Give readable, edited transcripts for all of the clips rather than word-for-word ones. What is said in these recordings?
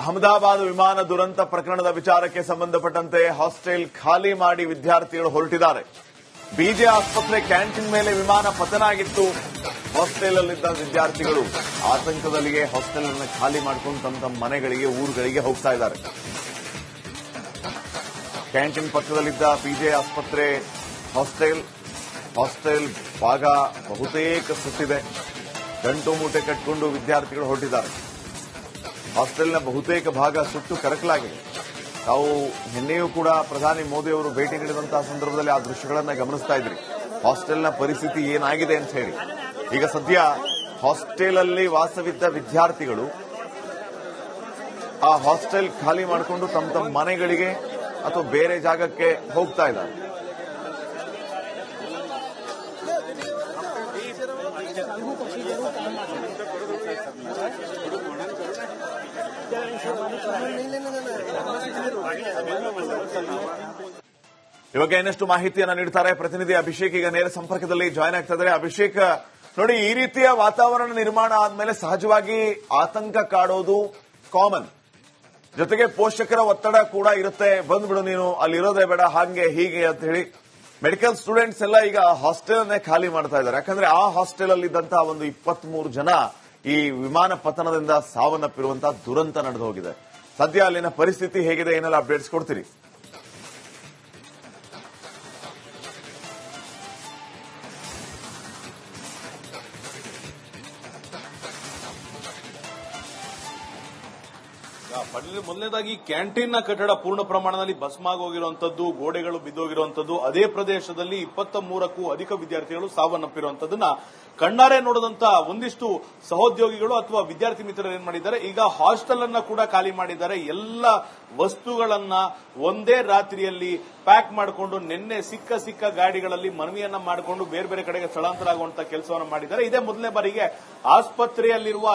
ಅಹಮದಾಬಾದ್ ವಿಮಾನ ದುರಂತ ಪ್ರಕರಣದ ವಿಚಾರಕ್ಕೆ ಸಂಬಂಧಪಟ್ಟಂತೆ ಹಾಸ್ಟೆಲ್ ಖಾಲಿ ಮಾಡಿ ವಿದ್ಯಾರ್ಥಿಗಳು ಹೊರಟಿದ್ದಾರೆ. ಬಿಜೆ ಆಸ್ಪತ್ರೆ ಕ್ಯಾಂಟೀನ್ ಮೇಲೆ ವಿಮಾನ ಪತನ ಆಗಿತ್ತು. ಹಾಸ್ಟೆಲ್ನಲ್ಲಿದ್ದ ವಿದ್ಯಾರ್ಥಿಗಳು ಆತಂಕದಲ್ಲಿಯೇ ಹಾಸ್ಟೆಲ್ ಅನ್ನು ಖಾಲಿ ಮಾಡಿಕೊಂಡು ತಮ್ಮ ಮನೆಗಳಿಗೆ, ಊರುಗಳಿಗೆ ಹೋಗ್ತಾ ಇದ್ದಾರೆ. ಕ್ಯಾಂಟೀನ್ ಪಕ್ಕದಲ್ಲಿದ್ದ ಬಿಜೆ ಆಸ್ಪತ್ರೆ ಹಾಸ್ಟೆಲ್ ಭಾಗ ಬಹುತೇಕ ಸುತ್ತಿದೆ. ಗಂಟು ಮೂಟೆ ಕಟ್ಟಿಕೊಂಡು ವಿದ್ಯಾರ್ಥಿಗಳು ಹೊರಟಿದ್ದಾರೆ. ಹಾಸ್ಟೆಲ್ನ ಬಹುತೇಕ ಭಾಗ ಸುಟ್ಟು ಕರಕಲಾಗಿದೆ. ತಾವು ನಿನ್ನೆಯೂ ಕೂಡ ಪ್ರಧಾನಿ ಮೋದಿ ಅವರು ಭೇಟಿ ನೀಡಿದಂತಹ ಸಂದರ್ಭದಲ್ಲಿ ಆ ದೃಶ್ಯಗಳನ್ನು ಗಮನಿಸ್ತಾ ಇದ್ರಿ. ಹಾಸ್ಟೆಲ್ನ ಪರಿಸ್ಥಿತಿ ಏನಾಗಿದೆ ಅಂತ ಹೇಳಿ. ಈಗ ಸದ್ಯ ಹಾಸ್ಟೆಲ್ ಅಲ್ಲಿ ವಾಸವಿದ್ದ ವಿದ್ಯಾರ್ಥಿಗಳು ಆ ಹಾಸ್ಟೆಲ್ ಖಾಲಿ ಮಾಡಿಕೊಂಡು ತಮ್ಮ ಮನೆಗಳಿಗೆ ಅಥವಾ ಬೇರೆ ಜಾಗಕ್ಕೆ ಹೋಗ್ತಾ ಇದ್ದಾರೆ. ಇವಾಗ ಇನ್ನಷ್ಟು ಮಾಹಿತಿಯನ್ನ ನೀಡ್ತಾರೆ ಪ್ರತಿನಿಧಿ ಅಭಿಷೇಕ್. ಈಗ ನೇರ ಸಂಪರ್ಕದಲ್ಲಿ ಜಾಯ್ನ್ ಆಗ್ತಾ ಇದ್ದಾರೆ. ಅಭಿಷೇಕ್, ನೋಡಿ, ಈ ರೀತಿಯ ವಾತಾವರಣ ನಿರ್ಮಾಣ ಆದ್ಮೇಲೆ ಸಹಜವಾಗಿ ಆತಂಕ ಕಾಡೋದು ಕಾಮನ್. ಜೊತೆಗೆ ಪೋಷಕರ ಒತ್ತಡ ಕೂಡ ಇರುತ್ತೆ. ಬಂದ್ಬಿಡು ನೀನು, ಅಲ್ಲಿರೋದೇ ಬೇಡ, ಹಾಗೆ ಹೀಗೆ ಅಂತ ಹೇಳಿ ಮೆಡಿಕಲ್ ಸ್ಟೂಡೆಂಟ್ಸ್ ಎಲ್ಲ ಈಗ ಹಾಸ್ಟೆಲ್ ಅನ್ನೇ ಖಾಲಿ ಮಾಡ್ತಾ ಇದ್ದಾರೆ. ಯಾಕಂದ್ರೆ ಆ ಹಾಸ್ಟೆಲ್ ಅಲ್ಲಿ ಇದ್ದಂತಹ ಒಂದು 23 ಜನ ಈ ವಿಮಾನ ಪತನದಿಂದ ಸಾವನ್ನಪ್ಪಿರುವಂತಹ ದುರಂತ ನಡೆದು ಹೋಗಿದೆ. ಸದ್ಯ ಅಲ್ಲಿನ ಪರಿಸ್ಥಿತಿ ಹೇಗಿದೆ, ಏನೆಲ್ಲ ಅಪ್ಡೇಟ್ಸ್ ಕೊಡ್ತೀರಿ? ಮೊದಲನೇದಾಗಿ ಕ್ಯಾಂಟೀನ್ ನ ಕಟ್ಟಡ ಪೂರ್ಣ ಪ್ರಮಾಣದಲ್ಲಿ ಭಸ್ಮಾಗೋಗಿರುವಂತದ್ದು, ಗೋಡೆಗಳು ಬಿದ್ದೋಗಿರುವಂತದ್ದು, ಅದೇ ಪ್ರದೇಶದಲ್ಲಿ 23ಕ್ಕೂ ಅಧಿಕ ವಿದ್ಯಾರ್ಥಿಗಳು ಸಾವನ್ನಪ್ಪಿರುವಂತದ್ದನ್ನ ಕಣ್ಣಾರೆ ನೋಡಿದಂತ ಒಂದಿಷ್ಟು ಸಹೋದ್ಯೋಗಿಗಳು ಅಥವಾ ವಿದ್ಯಾರ್ಥಿ ಮಿತ್ರರು ಏನ್ ಮಾಡಿದ್ದಾರೆ, ಈಗ ಹಾಸ್ಟೆಲ್ ಅನ್ನ ಕೂಡ ಖಾಲಿ ಮಾಡಿದ್ದಾರೆ. ಎಲ್ಲ ವಸ್ತುಗಳನ್ನ ಒಂದೇ ರಾತ್ರಿಯಲ್ಲಿ ಪ್ಯಾಕ್ ಮಾಡಿಕೊಂಡು ನಿನ್ನೆ ಸಿಕ್ಕ ಗಾಡಿಗಳಲ್ಲಿ ಮನವಿಯನ್ನ ಮಾಡಿಕೊಂಡು ಬೇರೆ ಬೇರೆ ಕಡೆಗೆ ಸ್ಥಳಾಂತರ ಆಗುವಂತ ಕೆಲಸವನ್ನು ಮಾಡಿದ್ದಾರೆ. ಇದೇ ಮೊದಲನೇ ಬಾರಿಗೆ ಆಸ್ಪತ್ರೆಯಲ್ಲಿರುವ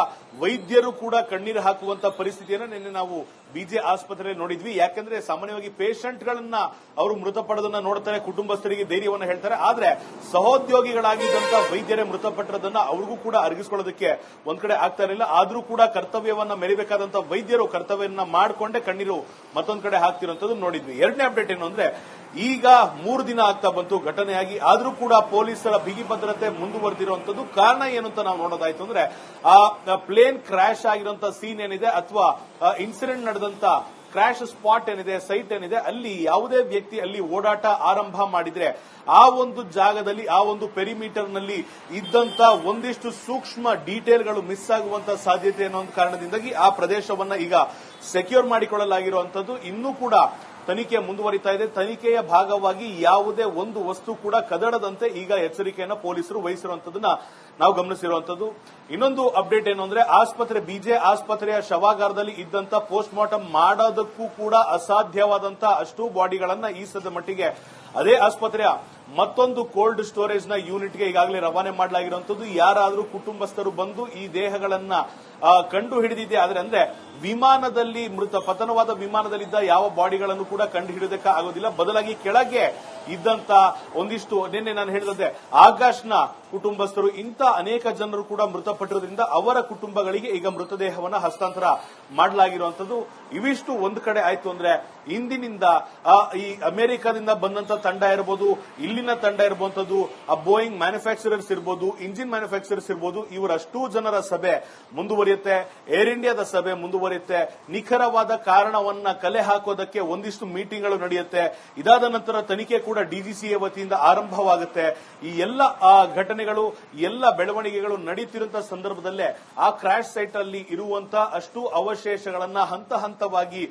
ವೈದ್ಯರು ಕೂಡ ಕಣ್ಣೀರು ಹಾಕುವಂತ ಪರಿಸ್ಥಿತಿಯನ್ನು ನಿನ್ನೆ ನಾವು ಬಿಜೆ ಆಸ್ಪತ್ರೆಯಲ್ಲಿ ನೋಡಿದ್ವಿ. ಯಾಕೆಂದ್ರೆ ಸಾಮಾನ್ಯವಾಗಿ ಪೇಷಂಟ್ಗಳನ್ನ ಅವರು ಮೃತಪಡೋದನ್ನ ನೋಡ್ತಾರೆ, ಕುಟುಂಬಸ್ಥರಿಗೆ ಧೈರ್ಯವನ್ನು ಹೇಳ್ತಾರೆ. ಆದ್ರೆ ಸಹೋದ್ಯೋಗಿಗಳಾಗಿದ್ದಂತ ವೈದ್ಯರೇ ಮೃತಪಟ್ಟಿರೋದನ್ನ ಅವ್ರಿಗೂ ಕೂಡ ಅರಗಿಸಿಕೊಳ್ಳೋದಕ್ಕೆ ಒಂದ್ ಕಡೆ ಆಗ್ತಾ ಇರಲಿಲ್ಲ. ಆದ್ರೂ ಕೂಡ ಕರ್ತವ್ಯವನ್ನ ಮೆರಿಬೇಕಾದಂತ ವೈದ್ಯರು ಕರ್ತವ್ಯವನ್ನ ಮಾಡಿಕೊಂಡೇ ಕಣ್ಣೀರು ಮತ್ತೊಂದ್ ಕಡೆ ಹಾಕ್ತಿರುವಂತದ್ದು ನೋಡಿದ್ವಿ. ಎರಡನೇ ಅಪ್ಡೇಟ್ ಏನು ಅಂದ್ರೆ, ಈಗ 3 ದಿನ ಆಗ್ತಾ ಬಂತು ಘಟನೆಯಾಗಿ, ಆದ್ರೂ ಕೂಡ ಪೊಲೀಸರ ಬಿಗಿ ಭದ್ರತೆ ಮುಂದುವರೆದಿರುವಂತದ್ದು. ಕಾರಣ ಏನು ಅಂತ ನಾವು ನೋಡೋದಾಯ್ತು ಅಂದ್ರೆ, ಆ ಪ್ಲೇನ್ ಕ್ರಾಶ್ ಆಗಿರುವಂತ ಸೀನ್ ಏನಿದೆ ಅಥವಾ ಇನ್ಸಿಡೆಂಟ್ ನಡೆದಂತ ಕ್ರಾಶ್ ಸ್ಪಾಟ್ ಏನಿದೆ, ಸೈಟ್ ಏನಿದೆ, ಅಲ್ಲಿ ಯಾವುದೇ ವ್ಯಕ್ತಿ ಅಲ್ಲಿ ಓಡಾಟ ಆರಂಭ ಮಾಡಿದ್ರೆ ಆ ಒಂದು ಜಾಗದಲ್ಲಿ, ಆ ಒಂದು ಪೆರಿಮೀಟರ್ ನಲ್ಲಿ ಇದ್ದಂತ ಒಂದಿಷ್ಟು ಸೂಕ್ಷ್ಮ ಡೀಟೇಲ್ಗಳು ಮಿಸ್ ಆಗುವಂತ ಸಾಧ್ಯತೆ ಅನ್ನೋ ಒಂದು ಕಾರಣದಿಂದಾಗಿ ಆ ಪ್ರದೇಶವನ್ನ ಈಗ ಸೆಕ್ಯೂರ್ ಮಾಡಿಕೊಳ್ಳಲಾಗಿರುವಂತದ್ದು. ಇನ್ನೂ ಕೂಡ ತನಿಖೆ ಮುಂದುವರಿತಾ ಇದೆ. ತನಿಖೆಯ ಭಾಗವಾಗಿ ಯಾವುದೇ ಒಂದು ವಸ್ತು ಕೂಡ ಕದಡದಂತೆ ಈಗ ಎಚ್ಚರಿಕೆಯನ್ನು ಪೊಲೀಸರು ವಹಿಸಿರುವಂತದನ್ನ ನಾವು ಗಮನಿಸಿರುವಂತದ್ದು. ಇನ್ನೊಂದು ಅಪ್ಡೇಟ್ ಏನು ಅಂದ್ರೆ, ಬಿಜೆ ಆಸ್ಪತ್ರೆಯ ಶವಾಗಾರದಲ್ಲಿ ಇದ್ದಂತ ಪೋಸ್ಟ್ ಮಾರ್ಟಮ್ ಮಾಡೋದಕ್ಕೂ ಕೂಡ ಅಸಾಧ್ಯವಾದಂತ ಅಷ್ಟು ಬಾಡಿಗಳನ್ನ ಈ ಸದ್ಯ ಮಟ್ಟಿಗೆ ಅದೇ ಆಸ್ಪತ್ರೆಯ ಮತ್ತೊಂದು ಕೋಲ್ಡ್ ಸ್ಟೋರೇಜ್ ನ ಯೂನಿಟ್ಗೆ ಈಗಾಗಲೇ ರವಾನೆ ಮಾಡಲಾಗಿರುವಂತದ್ದು. ಯಾರಾದರೂ ಕುಟುಂಬಸ್ಥರು ಬಂದು ಈ ದೇಹಗಳನ್ನ ಕಂಡು ಹಿಡಿದಿದೆ ಆದ್ರೆ, ಅಂದ್ರೆ ವಿಮಾನದಲ್ಲಿ ಪತನವಾದ ವಿಮಾನದಲ್ಲಿದ್ದ ಯಾವ ಬಾಡಿಗಳನ್ನು ಕೂಡ ಕಂಡು ಹಿಡಿಯೋದಕ್ಕೆ ಆಗೋದಿಲ್ಲ. ಬದಲಾಗಿ ಕೆಳಗೆ ಇದ್ದಂತ ಒಂದಿಷ್ಟು, ನಿನ್ನೆ ನಾನು ಹೇಳಿದಂತೆ ಆಕಾಶ್ನ ಕುಟುಂಬಸ್ಥರು, ಇಂಥ ಅನೇಕ ಜನರು ಕೂಡ ಮೃತಪಟ್ಟಿರೋದ್ರಿಂದ ಅವರ ಕುಟುಂಬಗಳಿಗೆ ಈಗ ಮೃತದೇಹವನ್ನು ಹಸ್ತಾಂತರ ಮಾಡಲಾಗಿರುವಂತದ್ದು. ಇವಿಷ್ಟು ಒಂದು ಕಡೆ ಆಯ್ತು ಅಂದ್ರೆ, ಇಂದಿನಿಂದ ಈ ಅಮೆರಿಕದಿಂದ ಬಂದಂತ ತಂಡ ಇರಬಹುದು, ಇಲ್ಲಿನ ತಂಡ ಇರಬಹುವಂತದ್ದು, ಆ ಬೋಯಿಂಗ್ ಮ್ಯಾನುಫ್ಯಾಕ್ಚರರ್ಸ್ ಇರಬಹುದು, ಇಂಜಿನ್ ಮ್ಯಾನುಫ್ಯಾಕ್ಚರರ್ಸ್ ಇರಬಹುದು, ಇವರಷ್ಟೂ ಜನರ ಸಭೆ ಮುಂದುವರಿಯುತ್ತೆ. ಏರ್ ಇಂಡಿಯಾದ ಸಭೆ ಮುಂದುವರಿಯುತ್ತೆ. ನಿಖರವಾದ ಕಾರಣವನ್ನ ಕಲೆ ಹಾಕೋದಕ್ಕೆ ಒಂದಿಷ್ಟು ಮೀಟಿಂಗ್ಗಳು ನಡೆಯುತ್ತೆ. ಇದಾದ ನಂತರ ತನಿಖೆ ಕೂಡ ಡಿಜಿಸಿಎ ವತಿಯಿಂದ ಆರಂಭವಾಗುತ್ತೆ. ಈ ಎಲ್ಲ ಘಟನೆಗಳು, ಎಲ್ಲ ಬೆಳವಣಿಗೆಗಳು ನಡೆಯುತ್ತಿರುವಂತಹ ಸಂದರ್ಭದಲ್ಲೇ ಆ ಕ್ರಾಶ್ ಸೈಟ್ ಅಲ್ಲಿ ಇರುವಂತ ಅಷ್ಟು ಅವಶೇಷಗಳನ್ನ ಹಂತ ಹಂತವಾಗಿ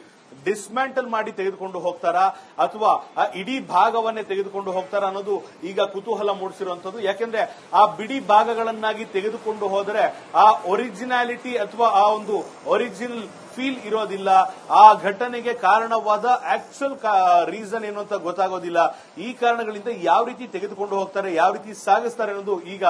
ಡಿಸ್ಮ್ಯಾಂಟಲ್ ಮಾಡಿ ತೆಗೆದುಕೊಂಡು ಹೋಗ್ತಾರಾ ಅಥವಾ ಆ ಇಡೀ ಭಾಗವನ್ನೇ ತೆಗೆದುಕೊಂಡು ಹೋಗ್ತಾರಾ ಅನ್ನೋದು ಈಗ ಕುತೂಹಲ ಮೂಡಿಸಿರುವಂತದ್ದು. ಯಾಕೆಂದ್ರೆ ಆ ಬಿಡಿ ಭಾಗಗಳನ್ನಾಗಿ ತೆಗೆದುಕೊಂಡು ಹೋದರೆ ಆ ಒರಿಜಿನಾಲಿಟಿ ಅಥವಾ ಆ ಒಂದು ಒರಿಜಿನಲ್ ಫೀಲ್ ಇರೋದಿಲ್ಲ. ಆ ಘಟನೆಗೆ ಕಾರಣವಾದ ಆಕ್ಚುಯಲ್ ರೀಸನ್ ಏನು ಅಂತ ಗೊತ್ತಾಗೋದಿಲ್ಲ. ಈ ಕಾರಣಗಳಿಂದ ಯಾವ ರೀತಿ ತೆಗೆದುಕೊಂಡು ಹೋಗ್ತಾರೆ, ಯಾವ ರೀತಿ ಸಾಗಿಸ್ತಾರೆ ಅನ್ನೋದು ಈಗ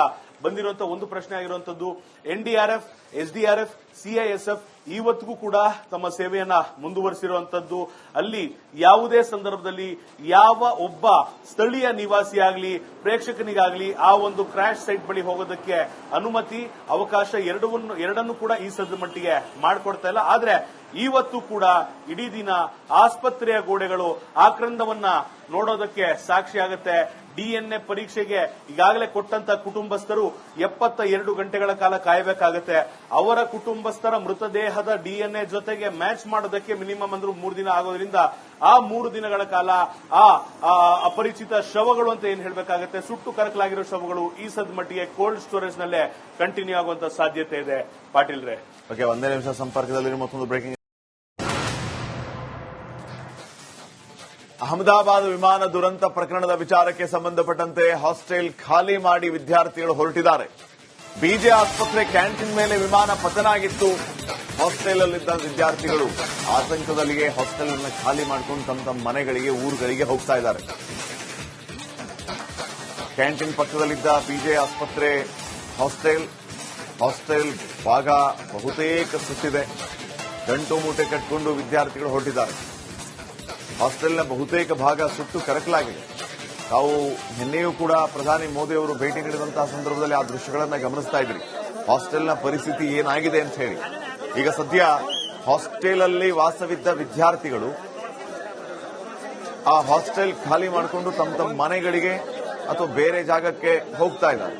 ಬಂದಿರುವಂತಹ ಒಂದು ಪ್ರಶ್ನೆ ಆಗಿರುವಂತದ್ದು. ಎನ್ಡಿಆರ್ಎಫ್, ಎಸ್ಡಿಆರ್ಎಫ್, ಸಿಐಎಸ್ಎಫ್, ಇವತ್ತಿಗೂ ಕೂಡ ತಮ್ಮ ಸೇವೆಯನ್ನ ಮುಂದುವರಿಸಿರುವಂತದ್ದು. ಅಲ್ಲಿ ಯಾವುದೇ ಸಂದರ್ಭದಲ್ಲಿ ಯಾವ ಒಬ್ಬ ಸ್ಥಳೀಯ ನಿವಾಸಿಯಾಗಲಿ ಪ್ರೇಕ್ಷಕನಿಗಾಗಲಿ ಆ ಒಂದು ಕ್ರಾಶ್ ಸೈಟ್ ಬಳಿ ಹೋಗೋದಕ್ಕೆ ಅನುಮತಿ ಅವಕಾಶ ಎರಡನ್ನೂ ಕೂಡ ಈ ಸದ್ದ ಮಟ್ಟಿಗೆ ಮಾಡಿಕೊಡ್ತಾ ಇಲ್ಲ. ಆದ್ರೆ ಇವತ್ತು ಕೂಡ ಇಡೀ ದಿನ ಆಸ್ಪತ್ರೆಯ ಗೋಡೆಗಳು ಆಕ್ರಂದವನ್ನ ನೋಡೋದಕ್ಕೆ ಸಾಕ್ಷಿಯಾಗುತ್ತೆ. ಡಿಎನ್ಎ ಪರೀಕ್ಷೆಗೆ ಈಗಾಗಲೇ ಕೊಟ್ಟಂತ ಕುಟುಂಬಸ್ಥರು 72 ಗಂಟೆಗಳ ಕಾಲ ಕಾಯಬೇಕಾಗುತ್ತೆ. ಅವರ ಕುಟುಂಬಸ್ಥರ ಮೃತದೇಹದ ಡಿಎನ್ಎ ಜೊತೆಗೆ ಮ್ಯಾಚ್ ಮಾಡೋದಕ್ಕೆ ಮಿನಿಮಮ್ ಅಂದ್ರೂ 3 ದಿನ ಆಗೋದ್ರಿಂದ ಆ 3 ದಿನಗಳ ಕಾಲ ಆ ಅಪರಿಚಿತ ಶವಗಳು ಅಂತ ಏನ್ ಹೇಳಬೇಕಾಗುತ್ತೆ, ಸುಟ್ಟು ಕರಕಲಾಗಿರೋ ಶವಗಳು ಈ ಸದ್ ಮಟ್ಟಿಗೆ ಕೋಲ್ಡ್ ಸ್ಟೋರೇಜ್ ನಲ್ಲೇ ಕಂಟಿನ್ಯೂ ಆಗುವಂತ ಸಾಧ್ಯತೆ ಇದೆ. ಪಾಟೀಲ್ ರೇ, ಓಕೆ, ಒಂದೇ ನಿಮಿಷ ಸಂಪರ್ಕದಲ್ಲಿ ಮತ್ತೊಂದು ಬ್ರೇಕಿಂಗ್. ಅಹಮದಾಬಾದ್ ವಿಮಾನ ದುರಂತ ಪ್ರಕರಣದ ವಿಚಾರಕ್ಕೆ ಸಂಬಂಧಪಟ್ಟಂತೆ ಹಾಸ್ಟೆಲ್ ಖಾಲಿ ಮಾಡಿ ವಿದ್ಯಾರ್ಥಿಗಳು ಹೊರಟಿದ್ದಾರೆ. ಬಿಜೆ ಆಸ್ಪತ್ರೆ ಕ್ಯಾಂಟೀನ್ ಮೇಲೆ ವಿಮಾನ ಪತನ ಆಗಿತ್ತು. ಹಾಸ್ಟೆಲ್ನಲ್ಲಿದ್ದ ವಿದ್ಯಾರ್ಥಿಗಳು ಆತಂಕದಲ್ಲಿಯೇ ಹಾಸ್ಟೆಲ್ ಅನ್ನು ಖಾಲಿ ಮಾಡಿಕೊಂಡು ತಮ್ಮ ಮನೆಗಳಿಗೆ ಊರುಗಳಿಗೆ ಹೋಗ್ತಾ ಇದ್ದಾರೆ. ಕ್ಯಾಂಟೀನ್ ಪಕ್ಕದಲ್ಲಿದ್ದ ಬಿಜೆ ಆಸ್ಪತ್ರೆ ಹಾಸ್ಟೆಲ್ ಭಾಗ ಬಹುತೇಕ ಸುತ್ತಿದೆ. ಗಂಟು ಮೂಟೆ ಕಟ್ಟಿಕೊಂಡು ವಿದ್ಯಾರ್ಥಿಗಳು ಹೊರಟಿದ್ದಾರೆ. ಹಾಸ್ಟೆಲ್ನ ಬಹುತೇಕ ಭಾಗ ಸುಟ್ಟು ಕರಕಲಾಗಿದೆ. ತಾವು ನಿನ್ನೆಯೂ ಕೂಡ ಪ್ರಧಾನಿ ಮೋದಿ ಅವರು ಭೇಟಿ ನೀಡಿದಂತಹ ಸಂದರ್ಭದಲ್ಲಿ ಆ ದೃಶ್ಯಗಳನ್ನು ಗಮನಿಸ್ತಾ ಇದ್ರಿ. ಹಾಸ್ಟೆಲ್ನ ಪರಿಸ್ಥಿತಿ ಏನಾಗಿದೆ ಅಂತ ಹೇಳಿ. ಈಗ ಸದ್ಯ ಹಾಸ್ಟೆಲ್ ವಾಸವಿದ್ದ ವಿದ್ಯಾರ್ಥಿಗಳು ಆ ಹಾಸ್ಟೆಲ್ ಖಾಲಿ ಮಾಡಿಕೊಂಡು ತಮ್ಮ ಮನೆಗಳಿಗೆ ಅಥವಾ ಬೇರೆ ಜಾಗಕ್ಕೆ ಹೋಗ್ತಾ ಇದ್ದಾರೆ.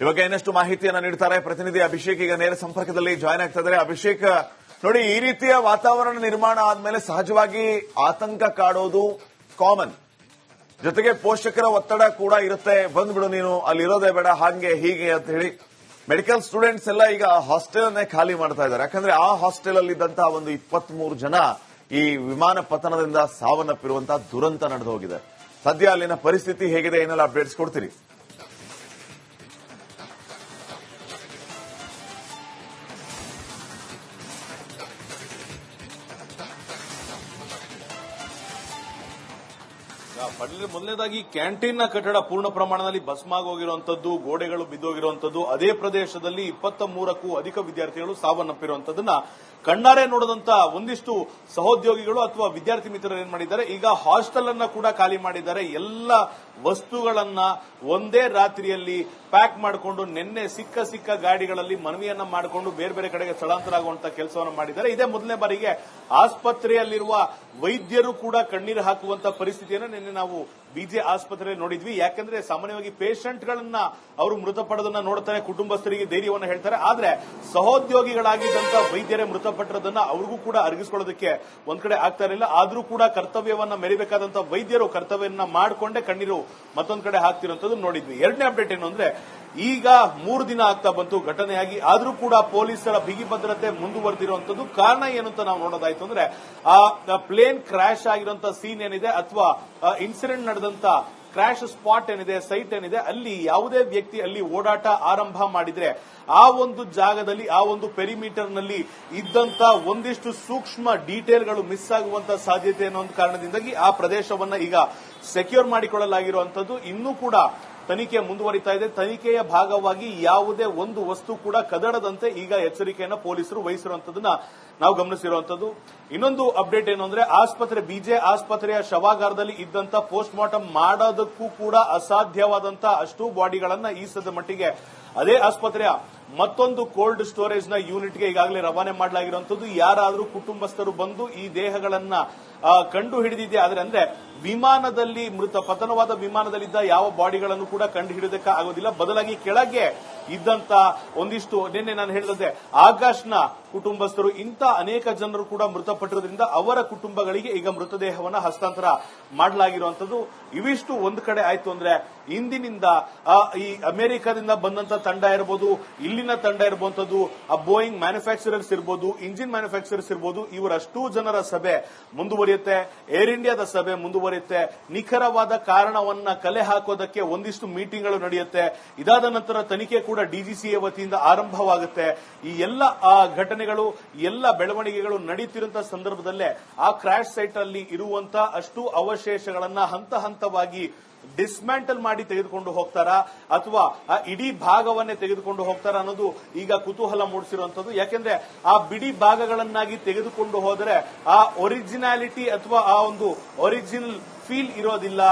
ಇವಾಗ ಇನ್ನಷ್ಟು ಮಾಹಿತಿಯನ್ನ ನೀಡ್ತಾರೆ ಪ್ರತಿನಿಧಿ ಅಭಿಷೇಕ್. ಈಗ ನೇರ ಸಂಪರ್ಕದಲ್ಲಿ ಜಾಯ್ನ್ ಆಗ್ತಾ ಇದ್ದಾರೆ. ಅಭಿಷೇಕ್, ನೋಡಿ, ಈ ರೀತಿಯ ವಾತಾವರಣ ನಿರ್ಮಾಣ ಆದ್ಮೇಲೆ ಸಹಜವಾಗಿ ಆತಂಕ ಕಾಡೋದು ಕಾಮನ್. ಜೊತೆಗೆ ಪೋಷಕರ ಒತ್ತಡ ಕೂಡ ಇರುತ್ತೆ. ಬಂದ್ಬಿಡು ನೀನು, ಅಲ್ಲಿರೋದೇ ಬೇಡ, ಹಾಗೆ ಹೀಗೆ ಅಂತ ಹೇಳಿ ಮೆಡಿಕಲ್ ಸ್ಟೂಡೆಂಟ್ಸ್ ಎಲ್ಲ ಈಗ ಹಾಸ್ಟೆಲ್ ಅನ್ನೇ ಖಾಲಿ ಮಾಡ್ತಾ ಇದ್ದಾರೆ. ಯಾಕಂದ್ರೆ ಆ ಹಾಸ್ಟೆಲ್ ಅಲ್ಲಿ ಇದ್ದಂತಹ ಒಂದು 23 ಜನ ಈ ವಿಮಾನ ಪತನದಿಂದ ಸಾವನ್ನಪ್ಪಿರುವಂತಹ ದುರಂತ ನಡೆದು ಹೋಗಿದೆ. ಸದ್ಯ ಅಲ್ಲಿನ ಪರಿಸ್ಥಿತಿ ಹೇಗಿದೆ, ಏನೆಲ್ಲ ಅಪ್ಡೇಟ್ಸ್ ಕೊಡ್ತೀರಿ? ಮೊದಲನೇದಾಗಿ ಕ್ಯಾಂಟೀನ್ ನ ಕಟ್ಟಡ ಪೂರ್ಣ ಪ್ರಮಾಣದಲ್ಲಿ ಭಸ್ಮಾಗೋಗಿರುವಂತದ್ದು, ಗೋಡೆಗಳು ಬಿದ್ದೋಗಿರುವಂತದ್ದು, ಅದೇ ಪ್ರದೇಶದಲ್ಲಿ 23ಕ್ಕೂ ಅಧಿಕ ವಿದ್ಯಾರ್ಥಿಗಳು ಸಾವನ್ನಪ್ಪಿರುವಂತದ್ದನ್ನ ಕಣ್ಣಾರೆ ನೋಡಿದಂತ ಒಂದಿಷ್ಟು ಸಹೋದ್ಯೋಗಿಗಳು ಅಥವಾ ವಿದ್ಯಾರ್ಥಿ ಮಿತ್ರರು ಏನ್ ಮಾಡಿದ್ದಾರೆ, ಈಗ ಹಾಸ್ಟೆಲ್ ಅನ್ನ ಕೂಡ ಖಾಲಿ ಮಾಡಿದ್ದಾರೆ. ಎಲ್ಲ ವಸ್ತುಗಳನ್ನ ಒಂದೇ ರಾತ್ರಿಯಲ್ಲಿ ಪ್ಯಾಕ್ ಮಾಡಿಕೊಂಡು ನಿನ್ನೆ ಸಿಕ್ಕ ಗಾಡಿಗಳಲ್ಲಿ ಮನವಿಯನ್ನ ಮಾಡಿಕೊಂಡು ಬೇರೆ ಬೇರೆ ಕಡೆಗೆ ಸ್ಥಳಾಂತರ ಆಗುವಂತ ಕೆಲಸವನ್ನು ಮಾಡಿದ್ದಾರೆ. ಇದೇ ಮೊದಲನೇ ಬಾರಿಗೆ ಆಸ್ಪತ್ರೆಯಲ್ಲಿರುವ ವೈದ್ಯರು ಕೂಡ ಕಣ್ಣೀರು ಹಾಕುವಂತ ಪರಿಸ್ಥಿತಿಯನ್ನು ನಿನ್ನೆ ನಾವು ಬಿಜೆ ಆಸ್ಪತ್ರೆಯಲ್ಲಿ ನೋಡಿದ್ವಿ. ಯಾಕಂದ್ರೆ ಸಾಮಾನ್ಯವಾಗಿ ಪೇಷಂಟ್ಗಳನ್ನ ಅವರು ಮೃತಪಡೋದನ್ನ ನೋಡ್ತಾರೆ, ಕುಟುಂಬಸ್ಥರಿಗೆ ಧೈರ್ಯವನ್ನು ಹೇಳ್ತಾರೆ. ಆದ್ರೆ ಸಹೋದ್ಯೋಗಿಗಳಾಗಿದ್ದಂತ ವೈದ್ಯರೇ ಮೃತಪಟ್ಟಿರೋದನ್ನ ಅವ್ರಿಗೂ ಕೂಡ ಅರಗಿಸಿಕೊಳ್ಳೋದಕ್ಕೆ ಒಂದ್ ಕಡೆ ಆಗ್ತಾ ಇರಲಿಲ್ಲ. ಆದ್ರೂ ಕೂಡ ಕರ್ತವ್ಯವನ್ನ ಮೆರಿಬೇಕಾದಂತ ವೈದ್ಯರು ಕರ್ತವ್ಯವನ್ನ ಮಾಡಿಕೊಂಡೇ ಕಣ್ಣೀರು ಮತ್ತೊಂದ್ ಕಡೆ ಹಾಕ್ತಿರುವಂತದ್ದು ನೋಡಿದ್ವಿ. ಎರಡನೇ ಅಪ್ಡೇಟ್ ಏನು ಅಂದ್ರೆ, ಈಗ 3 ದಿನ ಆಗ್ತಾ ಬಂತು ಘಟನೆಯಾಗಿ, ಆದ್ರೂ ಕೂಡ ಪೊಲೀಸರ ಬಿಗಿ ಭದ್ರತೆ ಮುಂದುವರೆದಿರುವಂತದ್ದು. ಕಾರಣ ಏನು ಅಂತ ನಾವು ನೋಡೋದಾಯ್ತು ಅಂದ್ರೆ, ಆ ಪ್ಲೇನ್ ಕ್ರಾಶ್ ಆಗಿರುವಂತ ಸೀನ್ ಏನಿದೆ ಅಥವಾ ಇನ್ಸಿಡೆಂಟ್ ನಡೆದಂತ ಕ್ರಾಶ್ ಸ್ಪಾಟ್ ಏನಿದೆ, ಸೈಟ್ ಏನಿದೆ, ಅಲ್ಲಿ ಯಾವುದೇ ವ್ಯಕ್ತಿ ಅಲ್ಲಿ ಓಡಾಟ ಆರಂಭ ಮಾಡಿದ್ರೆ ಆ ಒಂದು ಜಾಗದಲ್ಲಿ, ಆ ಒಂದು ಪೆರಿಮೀಟರ್ ನಲ್ಲಿ ಇದ್ದಂತ ಒಂದಿಷ್ಟು ಸೂಕ್ಷ್ಮ ಡೀಟೇಲ್ಗಳು ಮಿಸ್ ಆಗುವಂತ ಸಾಧ್ಯತೆ ಅನ್ನೋ ಒಂದು ಕಾರಣದಿಂದಾಗಿ ಆ ಪ್ರದೇಶವನ್ನ ಈಗ ಸೆಕ್ಯೂರ್ ಮಾಡಿಕೊಳ್ಳಲಾಗಿರುವಂತದ್ದು. ಇನ್ನೂ ಕೂಡ ತನಿಖೆ ಮುಂದುವರಿತಾ ಇದೆ. ತನಿಖೆಯ ಭಾಗವಾಗಿ ಯಾವುದೇ ಒಂದು ವಸ್ತು ಕೂಡ ಕದಡದಂತೆ ಈಗ ಎಚ್ಚರಿಕೆಯನ್ನು ಪೊಲೀಸರು ವಹಿಸಿರುವಂತದನ್ನ ನಾವು ಗಮನಿಸಿರುವಂತದ್ದು. ಇನ್ನೊಂದು ಅಪ್ಡೇಟ್ ಏನು ಅಂದ್ರೆ, ಬಿಜೆ ಆಸ್ಪತ್ರೆಯ ಶವಾಗಾರದಲ್ಲಿ ಇದ್ದಂತ ಪೋಸ್ಟ್ ಮಾರ್ಟಮ್ ಮಾಡೋದಕ್ಕೂ ಕೂಡ ಅಸಾಧ್ಯವಾದಂತ ಅಷ್ಟು ಬಾಡಿಗಳನ್ನ ಈ ಸದ್ದ ಮಟ್ಟಿಗೆ ಅದೇ ಆಸ್ಪತ್ರೆಯ ಮತ್ತೊಂದು ಕೋಲ್ಡ್ ಸ್ಟೋರೇಜ್ ನ ಯೂನಿಟ್ಗೆ ಈಗಾಗಲೇ ರವಾನೆ ಮಾಡಲಾಗಿರುವಂತದ್ದು. ಯಾರಾದರೂ ಕುಟುಂಬಸ್ಥರು ಬಂದು ಈ ದೇಹಗಳನ್ನ ಕಂಡು ಹಿಡಿದಿದೆ ಆದ್ರೆ, ಅಂದ್ರೆ ವಿಮಾನದಲ್ಲಿ ಪತನವಾದ ವಿಮಾನದಲ್ಲಿದ್ದ ಯಾವ ಬಾಡಿಗಳನ್ನು ಕೂಡ ಕಂಡು ಹಿಡಿಯೋದಕ್ಕೆ ಆಗೋದಿಲ್ಲ. ಬದಲಾಗಿ ಕೆಳಗೆ ಇದ್ದಂತ ಒಂದಿಷ್ಟು, ನಿನ್ನೆ ನಾನು ಹೇಳಿದಂತೆ ಆಕಾಶ್ನ ಕುಟುಂಬಸ್ಥರು, ಇಂಥ ಅನೇಕ ಜನರು ಕೂಡ ಮೃತಪಟ್ಟಿರೋದ್ರಿಂದ ಅವರ ಕುಟುಂಬಗಳಿಗೆ ಈಗ ಮೃತದೇಹವನ್ನು ಹಸ್ತಾಂತರ ಮಾಡಲಾಗಿರುವಂತದ್ದು. ಇವಿಷ್ಟು ಒಂದು ಕಡೆ ಆಯ್ತು ಅಂದ್ರೆ, ಇಂದಿನಿಂದ ಈ ಅಮೆರಿಕದಿಂದ ಬಂದಂತ ತಂಡ ಇರಬಹುದು, ಇಲ್ಲಿನ ತಂಡ ಇರಬಹುವಂತದ್ದು, ಆ ಬೋಯಿಂಗ್ ಮ್ಯಾನುಫ್ಯಾಕ್ಚರರ್ಸ್ ಇರಬಹುದು, ಇಂಜಿನ್ ಮ್ಯಾನುಫ್ಯಾಕ್ಚರರ್ಸ್ ಇರಬಹುದು, ಇವರಷ್ಟೂ ಜನರ ಸಭೆ ಮುಂದುವರಿಯುತ್ತೆ. ಏರ್ ಇಂಡಿಯಾದ ಸಭೆ ಮುಂದುವರಿಯುತ್ತೆ. ಮುಂದುವರಿಯುತ್ತೆ. ನಿಖರವಾದ ಕಾರಣವನ್ನ ಕಲೆ ಹಾಕೋದಕ್ಕೆ ಒಂದಿಷ್ಟು ಮೀಟಿಂಗ್ಗಳು ನಡೆಯುತ್ತೆ. ಇದಾದ ನಂತರ ತನಿಖೆ ಕೂಡ ಡಿಜಿಸಿಎ ವತಿಯಿಂದ ಆರಂಭವಾಗುತ್ತೆ. ಈ ಎಲ್ಲ ಘಟನೆಗಳು, ಎಲ್ಲ ಬೆಳವಣಿಗೆಗಳು ನಡೀತಿರುವಂತಹ ಸಂದರ್ಭದಲ್ಲೇ ಆ ಕ್ರಾಶ್ ಸೈಟ್ ಅಲ್ಲಿ ಇರುವಂತ ಅಷ್ಟು ಅವಶೇಷಗಳನ್ನ ಹಂತ ಹಂತವಾಗಿ ಡಿಸ್ಮ್ಯಾಂಟಲ್ ಮಾಡಿ ತೆಗೆದುಕೊಂಡು ಹೋಗ್ತಾರಾ ಅಥವಾ ಆ ಇಡೀ ಭಾಗವನ್ನೇ ತೆಗೆದುಕೊಂಡು ಹೋಗ್ತಾರಾ ಅನ್ನೋದು ಈಗ ಕುತೂಹಲ ಮೂಡಿಸಿರುವಂತದ್ದು. ಯಾಕೆಂದ್ರೆ ಆ ಬಿಡಿ ಭಾಗಗಳನ್ನಾಗಿ ತೆಗೆದುಕೊಂಡು ಹೋದರೆ ಆ ಒರಿಜಿನಾಲಿಟಿ ಅಥವಾ ಆ ಒಂದು ಒರಿಜಿನಲ್ ಫೀಲ್ ಇರೋದಿಲ್ಲ.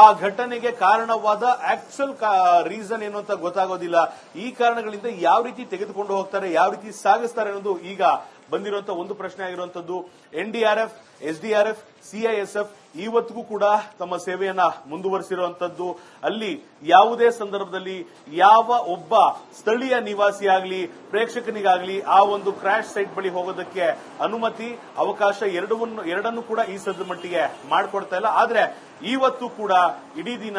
ಆ ಘಟನೆಗೆ ಕಾರಣವಾದ ಆಕ್ಚುಯಲ್ ರೀಸನ್ ಏನು ಅಂತ ಗೊತ್ತಾಗೋದಿಲ್ಲ. ಈ ಕಾರಣಗಳಿಂದ ಯಾವ ರೀತಿ ತೆಗೆದುಕೊಂಡು ಹೋಗ್ತಾರೆ, ಯಾವ ರೀತಿ ಸಾಗಿಸ್ತಾರೆ ಅನ್ನೋದು ಈಗ ಬಂದಿರುವಂತಹ ಒಂದು ಪ್ರಶ್ನೆ ಆಗಿರುವಂತದ್ದು. ಎನ್ಡಿಆರ್ಎಫ್, ಎಸ್ಡಿಆರ್ಎಫ್, ಸಿಐಎಸ್ಎಫ್ ಇವತ್ತಿಗೂ ಕೂಡ ತಮ್ಮ ಸೇವೆಯನ್ನ ಮುಂದುವರಿಸಿರುವಂತದ್ದು. ಅಲ್ಲಿ ಯಾವುದೇ ಸಂದರ್ಭದಲ್ಲಿ ಯಾವ ಒಬ್ಬ ಸ್ಥಳೀಯ ನಿವಾಸಿಯಾಗಲಿ ಪ್ರೇಕ್ಷಕನಿಗಾಗಲಿ ಆ ಒಂದು ಕ್ರಾಶ್ ಸೈಟ್ ಬಳಿ ಹೋಗೋದಕ್ಕೆ ಅನುಮತಿ, ಅವಕಾಶ ಎರಡನ್ನೂ ಕೂಡ ಈ ಸದ್ದ ಮಟ್ಟಿಗೆ ಮಾಡಿಕೊಡ್ತಾ ಇಲ್ಲ. ಆದ್ರೆ ಇವತ್ತು ಕೂಡ ಇಡೀ ದಿನ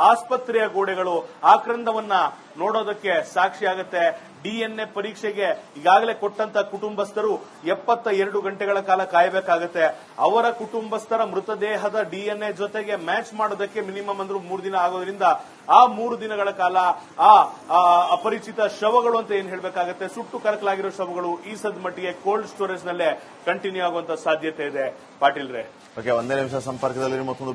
ಆಸ್ಪತ್ರೆಯ ಗೋಡೆಗಳು ಆಕ್ರಂದವನ್ನ ನೋಡೋದಕ್ಕೆ ಸಾಕ್ಷಿಯಾಗುತ್ತೆ. ಡಿಎನ್ಎ ಪರೀಕ್ಷೆಗೆ ಈಗಾಗಲೇ ಕೊಟ್ಟಂತ ಕುಟುಂಬಸ್ಥರು 72 ಗಂಟೆಗಳ ಕಾಲ ಕಾಯಬೇಕಾಗುತ್ತೆ. ಅವರ ಕುಟುಂಬಸ್ಥರ ಮೃತದೇಹದ ಡಿಎನ್ಎ ಜೊತೆಗೆ ಮ್ಯಾಚ್ ಮಾಡೋದಕ್ಕೆ ಮಿನಿಮಮ್ ಅಂದ್ರೂ 3 ದಿನ ಆಗೋದ್ರಿಂದ ಆ 3 ದಿನಗಳ ಕಾಲ ಆ ಅಪರಿಚಿತ ಶವಗಳು ಅಂತ ಏನ್ ಹೇಳಬೇಕಾಗುತ್ತೆ, ಸುಟ್ಟು ಕರಕಲಾಗಿರೋ ಶವಗಳು ಈ ಸದ್ ಮಟ್ಟಿಗೆ ಕೋಲ್ಡ್ ಸ್ಟೋರೇಜ್ ನಲ್ಲೇ ಕಂಟಿನ್ಯೂ ಆಗುವಂತ ಸಾಧ್ಯತೆ ಇದೆ. ಪಾಟೀಲ್ ರೇ, ಒಂದೇ ನಿಮಿಷ ಸಂಪರ್ಕದಲ್ಲಿ ಮತ್ತೊಂದು